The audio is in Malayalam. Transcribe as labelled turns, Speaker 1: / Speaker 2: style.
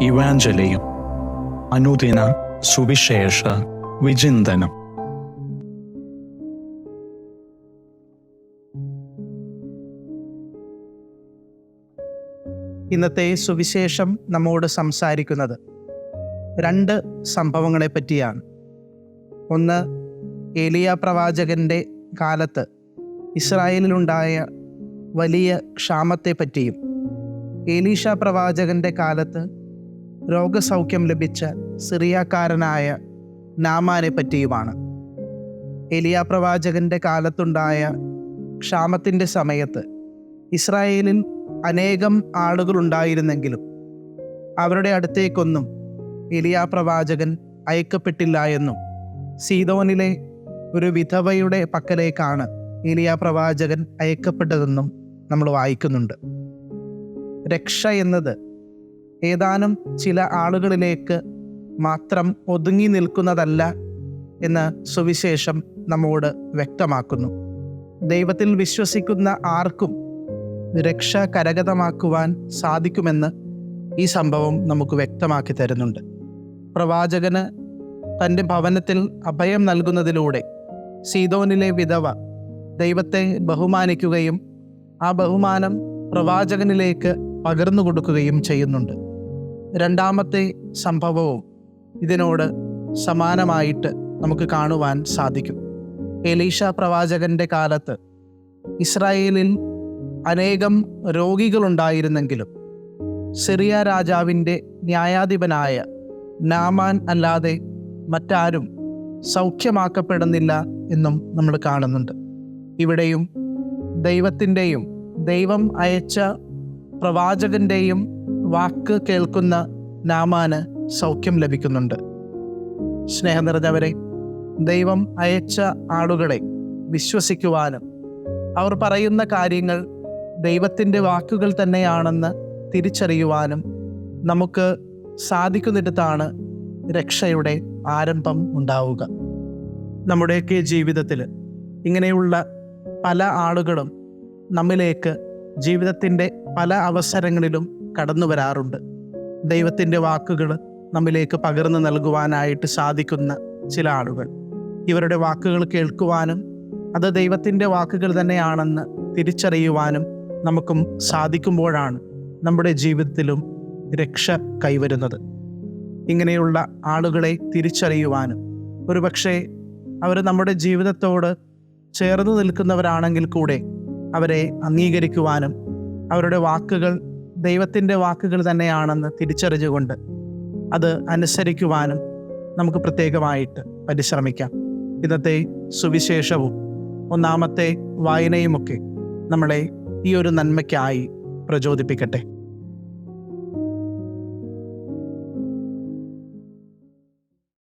Speaker 1: ഇവാഞ്ചലിയും അനുദിന സുവിശേഷ വിചിന്തനം.
Speaker 2: ഇന്നത്തെ സുവിശേഷം നമ്മോട് സംസാരിക്കുന്നത് രണ്ട് സംഭവങ്ങളെ പറ്റിയാണ്. ഒന്ന്, ഏലിയ പ്രവാചകൻ്റെ കാലത്ത് ഇസ്രായേലിലുണ്ടായ വലിയ ക്ഷാമത്തെ പറ്റിയും ഏലീഷ പ്രവാചകൻ്റെ കാലത്ത് രോഗസൗഖ്യം ലഭിച്ച സിറിയക്കാരനായ നാമാനെ പറ്റിയുമാണ്. ഏലിയ പ്രവാചകൻ്റെ കാലത്തുണ്ടായ ക്ഷാമത്തിൻ്റെ സമയത്ത് ഇസ്രായേലിൽ അനേകം ആളുകളുണ്ടായിരുന്നെങ്കിലും അവരുടെ അടുത്തേക്കൊന്നും ഏലിയ പ്രവാചകൻ അയക്കപ്പെട്ടില്ല എന്നും സീദോനിലെ ഒരു വിധവയുടെ പക്കലേക്കാണ് ഏലിയ പ്രവാചകൻ അയക്കപ്പെട്ടതെന്നും നമ്മൾ വായിക്കുന്നുണ്ട്. രക്ഷ എന്നത് ഏതാനും ചില ആളുകളിലേക്ക് മാത്രം ഒതുങ്ങി നിൽക്കുന്നതല്ല എന്ന് സുവിശേഷം നമ്മോട് വ്യക്തമാക്കുന്നു. ദൈവത്തിൽ വിശ്വസിക്കുന്ന ആർക്കും രക്ഷ കരഗതമാക്കുവാൻ സാധിക്കുമെന്ന് ഈ സംഭവം നമുക്ക് വ്യക്തമാക്കി തരുന്നുണ്ട്. പ്രവാചകന് തൻ്റെ ഭവനത്തിൽ അഭയം നൽകുന്നതിലൂടെ സീദോനിലെ വിധവ ദൈവത്തെ ബഹുമാനിക്കുകയും ആ ബഹുമാനം പ്രവാചകനിലേക്ക് പകർന്നു കൊടുക്കുകയും ചെയ്യുന്നുണ്ട്. രണ്ടാമത്തെ സംഭവവും ഇതിനോട് സമാനമായിട്ട് നമുക്ക് കാണുവാൻ സാധിക്കും. എലീഷ പ്രവാചകൻ്റെ കാലത്ത് ഇസ്രായേലിൽ അനേകം രോഗികളുണ്ടായിരുന്നെങ്കിലും സിറിയ രാജാവിൻ്റെ ന്യായാധിപനായ നാമാൻ അല്ലാതെ മറ്റാരും സൗഖ്യമാക്കപ്പെടുന്നില്ല എന്നും നമ്മൾ കാണുന്നുണ്ട്. ഇവിടെയും ദൈവത്തിൻ്റെയും ദൈവം അയച്ച പ്രവാചകൻ്റെയും വാക്ക് കേൾക്കുന്ന നാമാന് സൗഖ്യം ലഭിക്കുന്നുണ്ട്. സ്നേഹം നിറഞ്ഞവരെ, ദൈവം അയച്ച ആളുകളെ വിശ്വസിക്കുവാനും അവർ പറയുന്ന കാര്യങ്ങൾ ദൈവത്തിൻ്റെ വാക്കുകൾ തന്നെയാണെന്ന് തിരിച്ചറിയുവാനും നമുക്ക് സാധിക്കുന്നിടത്താണ് രക്ഷയുടെ ആരംഭം ഉണ്ടാവുക. നമ്മുടെയൊക്കെ ജീവിതത്തിൽ ഇങ്ങനെയുള്ള പല ആളുകളും നമ്മിലേക്ക് ജീവിതത്തിൻ്റെ പല അവസരങ്ങളിലും കടന്നു വരാറുണ്ട്. ദൈവത്തിൻ്റെ വാക്കുകൾ നമ്മിലേക്ക് പകർന്നു നൽകുവാനായിട്ട് സാധിക്കുന്ന ചില ആളുകൾ. ഇവരുടെ വാക്കുകൾ കേൾക്കുവാനും അത് ദൈവത്തിൻ്റെ വാക്കുകൾ തന്നെയാണെന്ന് തിരിച്ചറിയുവാനും നമുക്കും സാധിക്കുമ്പോഴാണ് നമ്മുടെ ജീവിതത്തിലും രക്ഷ കൈവരുന്നത്. ഇങ്ങനെയുള്ള ആളുകളെ തിരിച്ചറിയുവാനും ഒരുപക്ഷെ അവർ നമ്മുടെ ജീവിതത്തോട് ചേർന്ന് നിൽക്കുന്നവരാണെങ്കിൽ കൂടെ അവരെ അംഗീകരിക്കുവാനും അവരുടെ വാക്കുകൾ ദൈവത്തിൻ്റെ വാക്കുകൾ തന്നെയാണെന്ന് തിരിച്ചറിഞ്ഞുകൊണ്ട് അത് അനുസരിക്കുവാനും നമുക്ക് പ്രത്യേകമായിട്ട് പരിശ്രമിക്കാം. ഇന്നത്തെ സുവിശേഷവും ഒന്നാമത്തെ വായനയുമൊക്കെ നമ്മളെ ഈ ഒരു നന്മയ്ക്കായി പ്രചോദിപ്പിക്കട്ടെ.